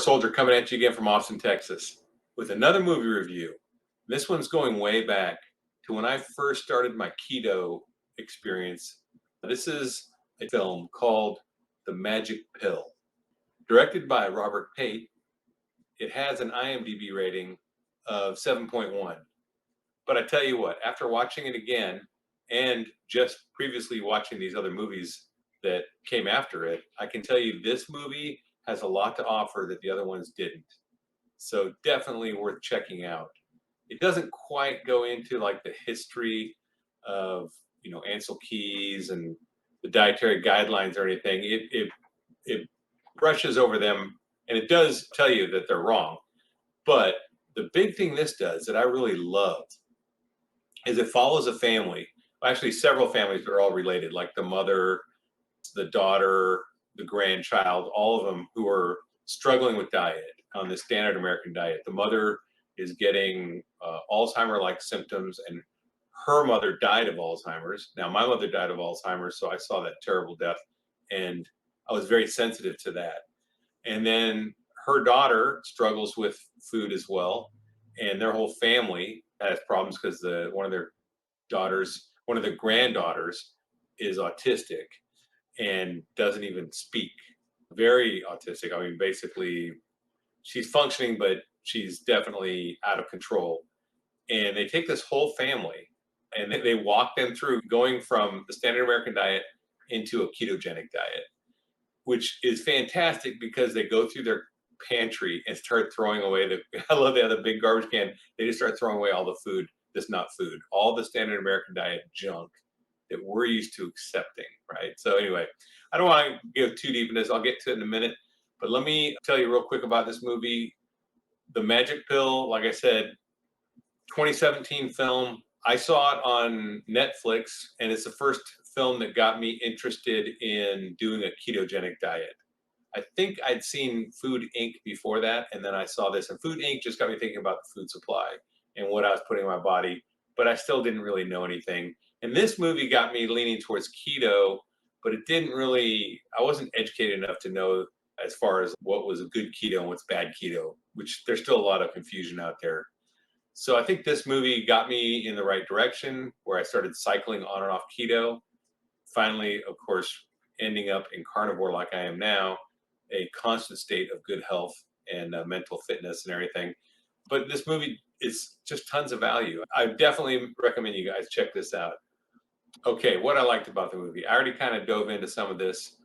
Soldier coming at you again from Austin, Texas, with another movie review. This one's going way back to when I first started my keto experience. This is a film called The Magic Pill, directed by Robert Pate. It has an IMDb rating of 7.1. But I tell you what, after watching it again and just previously watching these other movies that came after it, I can tell you this movie has a lot to offer that the other ones didn't. So definitely worth checking out. It doesn't quite go into like the history of, Ansel Keys and the dietary guidelines or anything. It brushes over them, and it does tell you that they're wrong. But the big thing this does that I really love is it follows a family, actually several families that are all related, like the mother, the daughter, the grandchild, all of them who are struggling with diet on the standard American diet. The mother is getting Alzheimer-like symptoms, and her mother died of Alzheimer's. Now, my mother died of Alzheimer's, so I saw that terrible death, and I was very sensitive to that. And then her daughter struggles with food as well, and their whole family has problems because one of their granddaughters is autistic and doesn't even speak. Very autistic. I mean, basically, she's functioning, but she's definitely out of control. And they take this whole family and they walk them through going from the standard American diet into a ketogenic diet, which is fantastic because they go through their pantry and start throwing away I love they have a big garbage can. They just start throwing away all the food that's not food, all the standard American diet junk that we're used to accepting, right? So anyway, I don't want to go too deep in this. I'll get to it in a minute, but let me tell you real quick about this movie. The Magic Pill, like I said, 2017 film. I saw it on Netflix, and it's the first film that got me interested in doing a ketogenic diet. I think I'd seen Food Inc. before that, and then I saw this, and Food Inc. just got me thinking about the food supply and what I was putting in my body, but I still didn't really know anything. And this movie got me leaning towards keto, but I wasn't educated enough to know as far as what was a good keto and what's bad keto, which there's still a lot of confusion out there. So I think this movie got me in the right direction where I started cycling on and off keto. Finally, of course, ending up in carnivore like I am now, a constant state of good health and mental fitness and everything. But this movie is just tons of value. I definitely recommend you guys check this out. Okay, what I liked about the movie. I already kind of dove into some of this,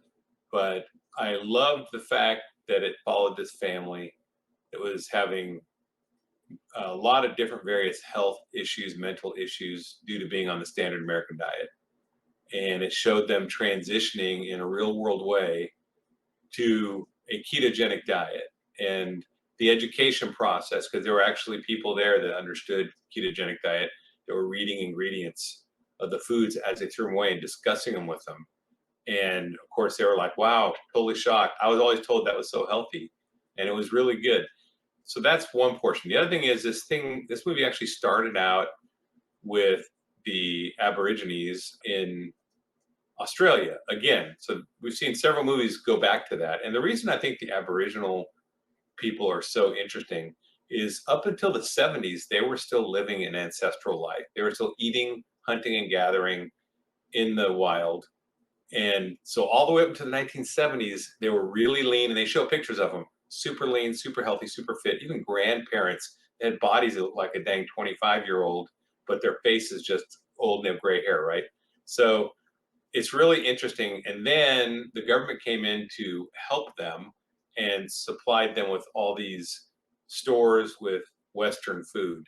but I loved the fact that it followed this family that was having a lot of different various health issues, mental issues due to being on the standard American diet. And it showed them transitioning in a real world way to a ketogenic diet and the education process, because there were actually people there that understood ketogenic diet. They were reading ingredients of the foods as they threw them away and discussing them with them. And of course, they were like, wow, totally shocked. I was always told that was so healthy, and it was really good. So that's one portion. The other thing is this movie actually started out with the Aborigines in Australia again. So we've seen several movies go back to that. And the reason I think the Aboriginal people are so interesting is up until the 70s, they were still living an ancestral life. They were still eating, hunting, and gathering in the wild. And so all the way up to the 1970s, they were really lean, and they show pictures of them. Super lean, super healthy, super fit. Even grandparents had bodies that look like a dang 25-year-old, but their face is just old and have gray hair, right? So it's really interesting. And then the government came in to help them and supplied them with all these stores with Western food.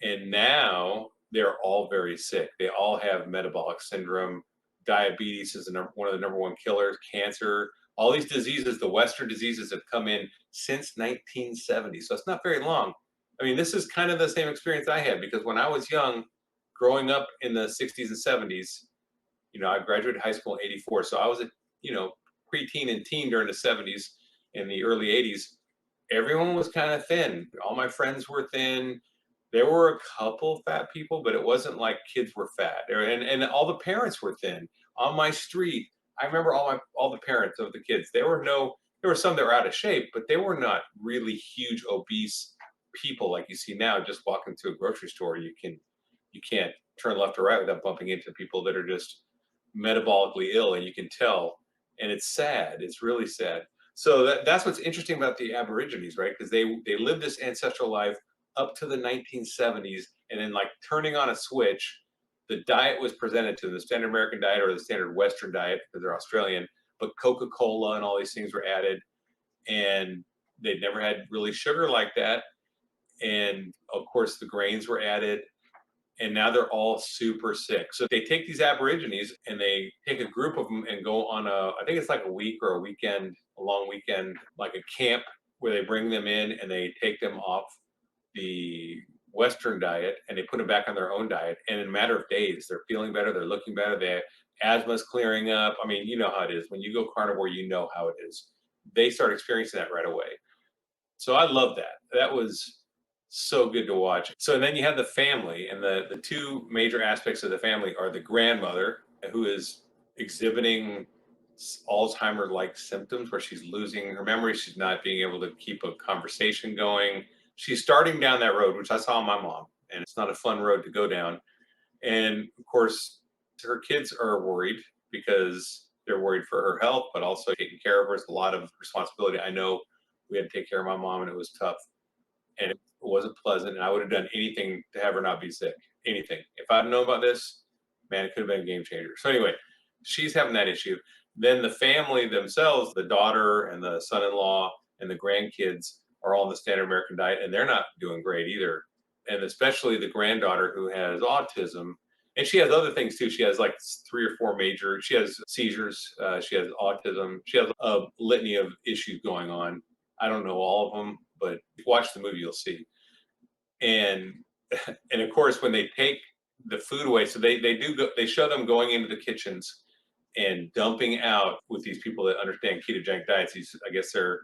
And now they're all very sick. They all have metabolic syndrome. Diabetes is one of the number one killers, cancer, all these diseases, the Western diseases have come in since 1970. So it's not very long. I mean, this is kind of the same experience I had, because when I was young, growing up in the 60s and 70s, I graduated high school in 84. So I was a, preteen and teen during the 70s and the early 80s. Everyone was kind of thin. All my friends were thin. There were a couple fat people, but it wasn't like kids were fat. And all the parents were thin. On my street, I remember all the parents of the kids. There were no There were some that were out of shape, but they were not really huge obese people like you see now. Just walking to a grocery store, you can't turn left or right without bumping into people that are just metabolically ill, and you can tell. And it's sad. It's really sad. So that's what's interesting about the Aborigines, right? Because they lived this ancestral life up to the 1970s, and then like turning on a switch, the diet was presented to them, the standard American diet or the standard Western diet because they're Australian, but Coca-Cola and all these things were added, and they'd never had really sugar like that. And of course, the grains were added, and now they're all super sick. So they take these Aborigines and they take a group of them and go on I think it's like a week or a weekend, a long weekend, like a camp where they bring them in and they take them off the Western diet and they put them back on their own diet. And in a matter of days, they're feeling better, they're looking better, their asthma's clearing up. I mean, you know how it is. When you go carnivore, you know how it is. They start experiencing that right away. So I love that. That was so good to watch. So then you have the family, and the two major aspects of the family are the grandmother, who is exhibiting Alzheimer-like symptoms where she's losing her memory. She's not being able to keep a conversation going. She's starting down that road, which I saw in my mom, and it's not a fun road to go down. And of course, her kids are worried because they're worried for her health, but also taking care of her is a lot of responsibility. I know we had to take care of my mom, and it was tough, and it wasn't pleasant. And I would have done anything to have her not be sick. Anything. If I'd known about this, man, it could have been a game changer. So anyway, she's having that issue. Then the family themselves, the daughter and the son-in-law and the grandkids are all on the standard American diet, and they're not doing great either. And especially the granddaughter who has autism, and she has other things too. She has like 3 or 4 major. She has seizures. She has autism. She has a litany of issues going on. I don't know all of them, but if you watch the movie, you'll see. And and of course, when they take the food away, so they show them going into the kitchens and dumping out with these people that understand ketogenic diets. These, I guess, they're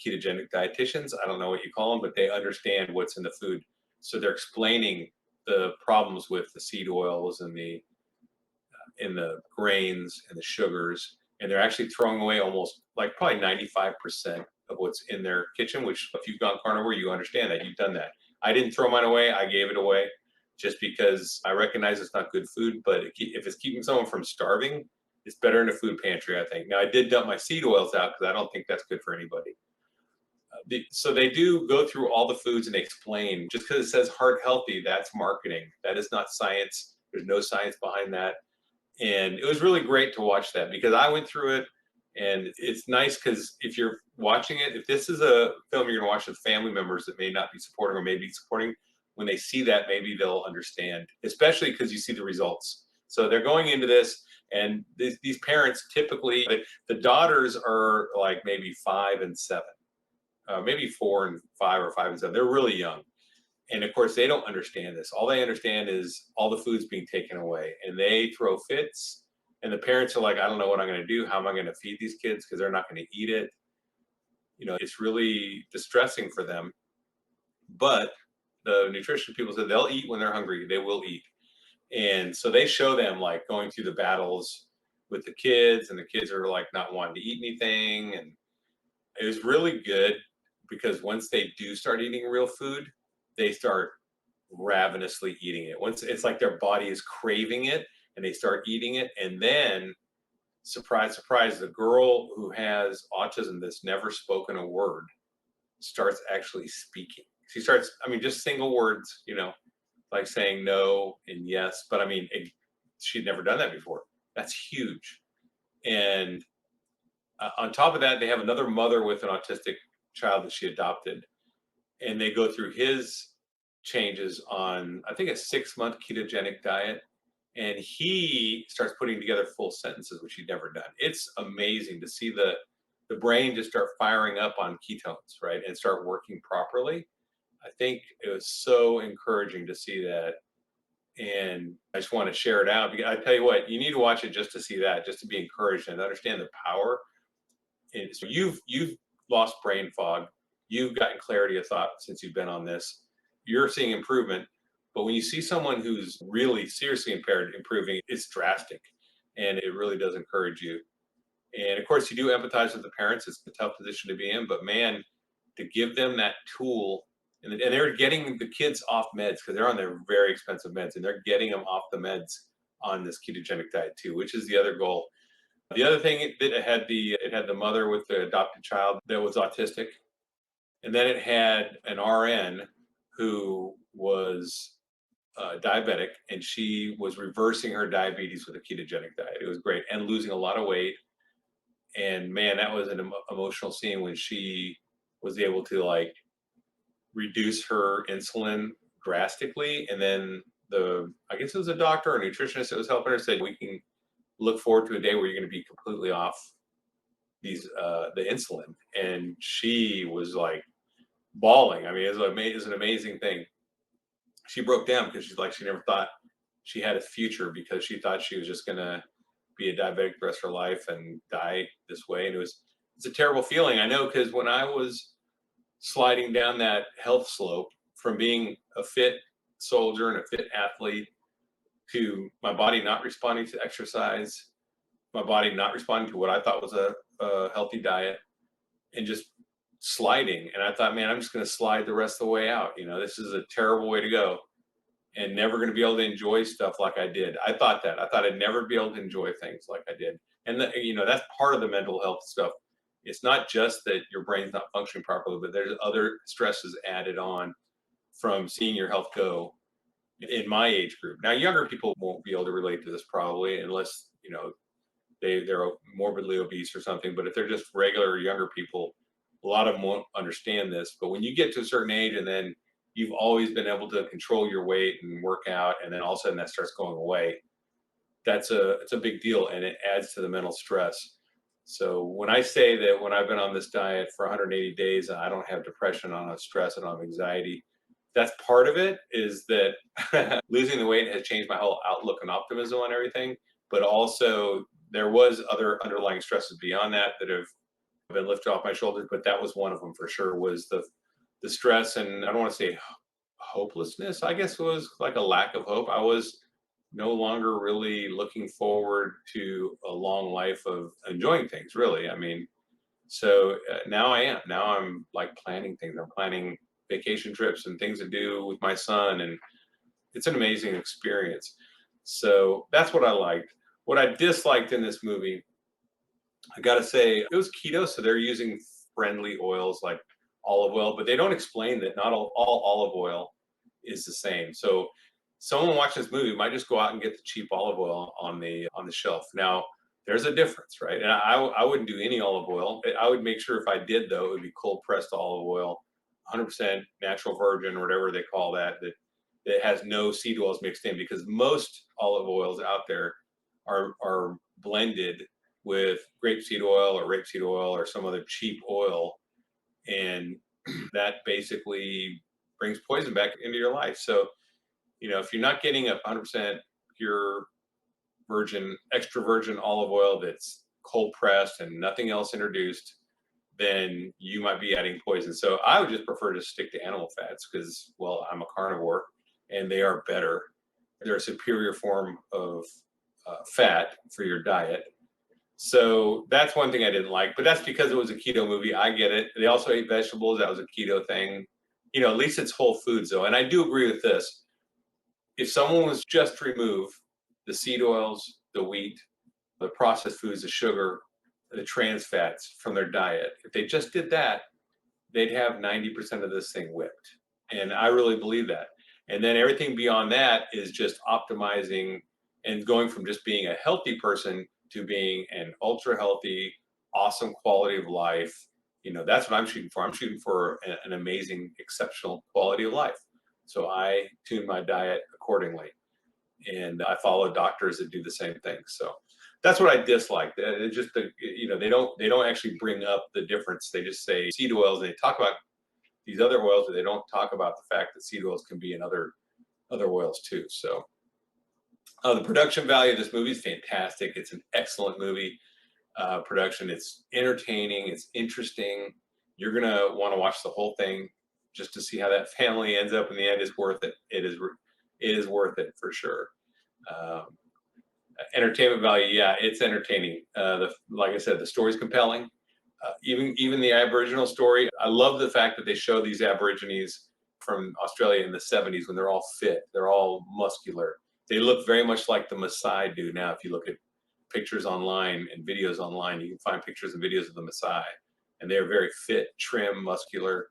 ketogenic dietitians. I don't know what you call them, but they understand what's in the food. So they're explaining the problems with the seed oils and the grains and the sugars, and they're actually throwing away almost like probably 95% of what's in their kitchen, which if you've gone carnivore, you understand that. You've done that. I didn't throw mine away. I gave it away just because I recognize it's not good food, but if it's keeping someone from starving, it's better in a food pantry, I think. Now, I did dump my seed oils out because I don't think that's good for anybody. So they do go through all the foods and they explain. Just because it says heart healthy, that's marketing. That is not science. There's no science behind that. And it was really great to watch that because I went through it, and it's nice because if you're watching it, if this is a film you're going to watch with family members that may not be supporting or may be supporting, when they see that, maybe they'll understand, especially because you see the results. So they're going into this, and these parents typically, the daughters are like maybe 5 and 7, maybe 4 and 5 or 5 and 7. They're really young. And of course, they don't understand this. All they understand is all the food's being taken away, and they throw fits. And the parents are like, I don't know what I'm going to do. How am I going to feed these kids? Because they're not going to eat it. You know, it's really distressing for them. But the nutrition people said they'll eat when they're hungry. They will eat. And so they show them like going through the battles with the kids, and the kids are like not wanting to eat anything. And it was really good because once they do start eating real food, they start ravenously eating it. Once it's like their body is craving it and they start eating it. And then, surprise, surprise, the girl who has autism that's never spoken a word starts actually speaking. She starts, I mean, just single words, like saying no and yes. But I mean, she'd never done that before. That's huge. And on top of that, they have another mother with an autistic child that she adopted. And they go through his changes on, I think, a 6-month ketogenic diet. And he starts putting together full sentences, which he'd never done. It's amazing to see the brain just start firing up on ketones, right? And start working properly. I think it was so encouraging to see that. And I just want to share it out because I tell you what, you need to watch it just to see that, just to be encouraged and understand the power. And so you've lost brain fog. You've gotten clarity of thought since you've been on this. You're seeing improvement. But when you see someone who's really seriously impaired improving, it's drastic. And it really does encourage you. And of course, you do empathize with the parents. It's a tough position to be in, but man, to give them that tool, and they're getting the kids off meds because they're on their very expensive meds, and they're getting them off the meds on this ketogenic diet too, which is the other goal. The other thing, it had the mother with the adopted child that was autistic, and then it had an RN who was diabetic, and she was reversing her diabetes with a ketogenic diet. It was great, and losing a lot of weight. And man, that was an emotional scene when she was able to like reduce her insulin drastically, and then I guess it was a doctor or a nutritionist that was helping her said we can look forward to a day where you're going to be completely off the insulin. And she was like bawling. I mean, it was an amazing thing. She broke down because she's like, she never thought she had a future, because she thought she was just going to be a diabetic the rest of her life and die this way. And it's a terrible feeling. I know, because when I was sliding down that health slope from being a fit soldier and a fit athlete to my body not responding to exercise, my body not responding to what I thought was a healthy diet, and just sliding. And I thought, man, I'm just going to slide the rest of the way out. This is a terrible way to go, and never going to be able to enjoy stuff like I did. I thought I'd never be able to enjoy things like I did. And that's part of the mental health stuff. It's not just that your brain's not functioning properly, but there's other stresses added on from seeing your health go in my age group. Now, younger people won't be able to relate to this probably, unless, they're morbidly obese or something. But if they're just regular younger people, a lot of them won't understand this. But when you get to a certain age, and then you've always been able to control your weight and work out, and then all of a sudden that starts going away, it's a big deal, and it adds to the mental stress. So when I say that when I've been on this diet for 180 days, I don't have depression, I don't have stress, I don't have anxiety, that's part of it. Is that losing the weight has changed my whole outlook and optimism on everything. But also there was other underlying stresses beyond that have been lifted off my shoulders. But that was one of them for sure, was the stress. And I don't want to say hopelessness, I guess it was like a lack of hope. I was no longer really looking forward to a long life of enjoying things, really. I mean, so now I'm like planning things. I'm planning vacation trips and things to do with my son, and it's an amazing experience. So that's what I liked. What I disliked in this movie, I gotta say, it was keto, so they're using friendly oils like olive oil, but they don't explain that not all olive oil is the same. So someone watching this movie might just go out and get the cheap olive oil on the shelf. Now, there's a difference, right? And I wouldn't do any olive oil. I would make sure, if I did though, it would be cold pressed olive oil, 100% natural virgin, or whatever they call that has no seed oils mixed in, because most olive oils out there are blended with grapeseed oil or rapeseed oil or some other cheap oil, and that basically brings poison back into your life. So if you're not getting a 100% pure virgin, extra virgin olive oil that's cold pressed and nothing else introduced, then you might be adding poison. So I would just prefer to stick to animal fats, because, well, I'm a carnivore, and they are better. They're a superior form of fat for your diet. So that's one thing I didn't like, but that's because it was a keto movie. I get it. They also ate vegetables. That was a keto thing. At least it's whole foods though. And I do agree with this. If someone was just to remove the seed oils, the wheat, the processed foods, the sugar, the trans fats from their diet, if they just did that, they'd have 90% of this thing whipped. And I really believe that. And then everything beyond that is just optimizing and going from just being a healthy person to being an ultra healthy, awesome quality of life. That's what I'm shooting for. I'm shooting for an amazing, exceptional quality of life. So I tune my diet accordingly, and I follow doctors that do the same thing. So that's what I dislike. It's just they don't actually bring up the difference. They just say seed oils, and they talk about these other oils, but they don't talk about the fact that seed oils can be in other oils too. So the production value of this movie is fantastic. It's an excellent movie production. It's entertaining. It's interesting. You're gonna want to watch the whole thing just to see how that family ends up in the end. Is worth it. It is worth it for sure. Um, Entertainment value, yeah, it's entertaining. Like I said, the story's compelling. Even the Aboriginal story, I love the fact that they show these Aborigines from Australia in the 70s when they're all fit, they're all muscular. They look very much like the Maasai do now. If you look at pictures online and videos online, you can find pictures and videos of the Maasai, and they're very fit, trim, muscular.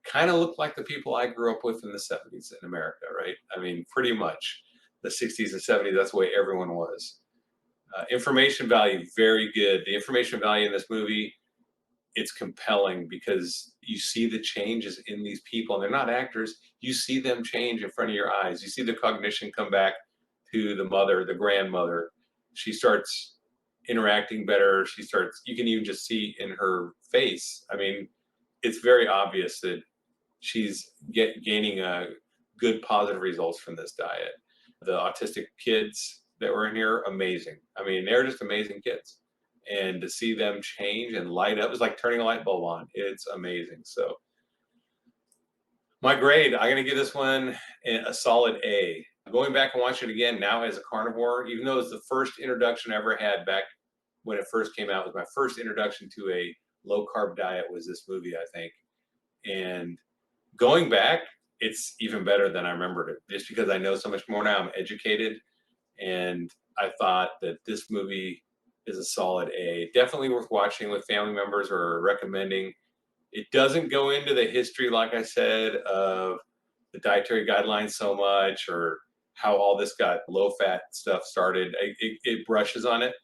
Kind of look like the people I grew up with in the 70s in America, right? I mean, pretty much the 60s and 70s, that's the way everyone was. Information value, very good. The information value in this movie, it's compelling because you see the changes in these people, and they're not actors. You see them change in front of your eyes. You see the cognition come back to the mother, the grandmother. She starts interacting better. You can even just see in her face. I mean, it's very obvious that she's gaining good positive results from this diet. The autistic kids that were in here, amazing. I mean, they're just amazing kids. And to see them change and light up is like turning a light bulb on. It's amazing. So my grade, I'm going to give this one a solid A. Going back and watching it again now as a carnivore, even though it's the first introduction I ever had back when it first came out, it was my first introduction to a low carb diet was this movie, I think. And going back, it's even better than I remembered it, just because I know so much more now. I'm educated, and I thought that this movie is a solid A. Definitely worth watching with family members or recommending. It doesn't go into the history, like I said, of the dietary guidelines so much or how all this got low fat stuff started. It brushes on it.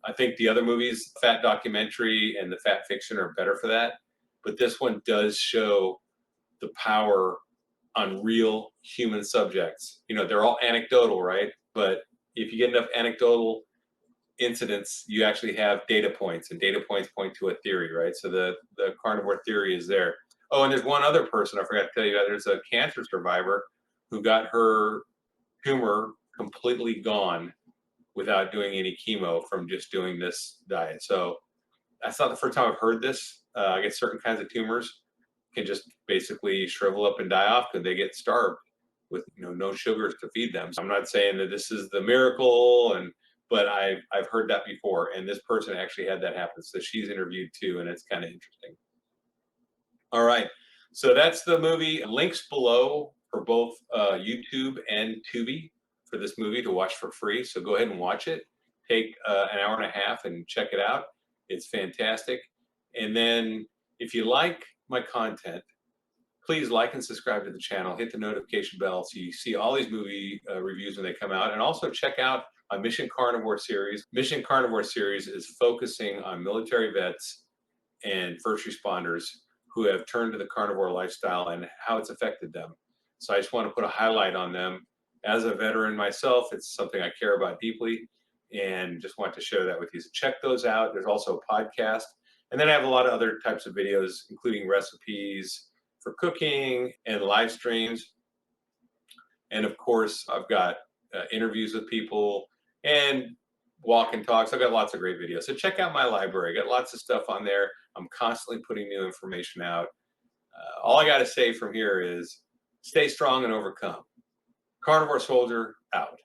I think the other movies, Fat Documentary and The Fat Fiction, are better for that. But this one does show the power on real human subjects. You know, they're all anecdotal, right? But if you get enough anecdotal incidents, you actually have data points, and data points point to a theory, right? So the carnivore theory is there. Oh, and there's one other person I forgot to tell you about. There's a cancer survivor who got her tumor completely gone without doing any chemo from just doing this diet. So that's not the first time I've heard this. I guess certain kinds of tumors can just basically shrivel up and die off because they get starved with no sugars to feed them. So I'm not saying that this is the miracle, but I've heard that before, and this person actually had that happen. So she's interviewed too, and it's kind of interesting. All right, so that's the movie. Links below for both YouTube and Tubi for this movie to watch for free. So go ahead and watch it. Take an hour and a half and check it out. It's fantastic. And then if you like my content, please like and subscribe to the channel. Hit the notification bell so you see all these movie reviews when they come out. And also check out my Mission Carnivore series. Mission Carnivore series is focusing on military vets and first responders who have turned to the carnivore lifestyle and how it's affected them. So I just want to put a highlight on them. As a veteran myself, it's something I care about deeply, and just want to share that with you. So check those out. There's also a podcast. And then I have a lot of other types of videos, including recipes for cooking and live streams. And of course, I've got interviews with people and walk and talks. I've got lots of great videos. So check out my library. I got lots of stuff on there. I'm constantly putting new information out. All I got to say from here is stay strong and overcome. Carnivore Soldier out.